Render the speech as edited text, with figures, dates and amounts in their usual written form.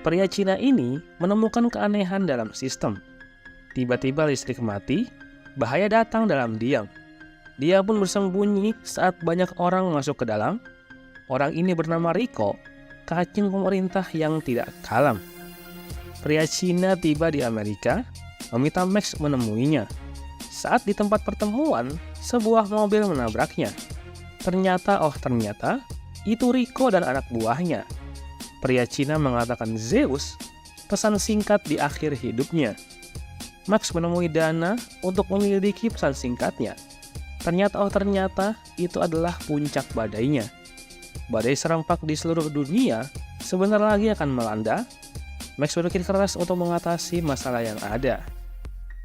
Pria Cina ini menemukan keanehan dalam sistem. Tiba-tiba listrik mati, bahaya datang dalam diam. Dia pun bersembunyi saat banyak orang masuk ke dalam. Orang ini bernama Rico, kacung pemerintah yang tidak kalem. Pria Cina tiba di Amerika, meminta Max menemuinya. Saat di tempat pertemuan, sebuah mobil menabraknya. Ternyata, itu Rico dan anak buahnya. Pria Cina mengatakan Zeus pesan singkat di akhir hidupnya. Max menemui dana untuk menyelidiki pesan singkatnya. Ternyata itu adalah puncak badainya. Badai serempak di seluruh dunia sebentar lagi akan melanda. Max berpikir keras untuk mengatasi masalah yang ada.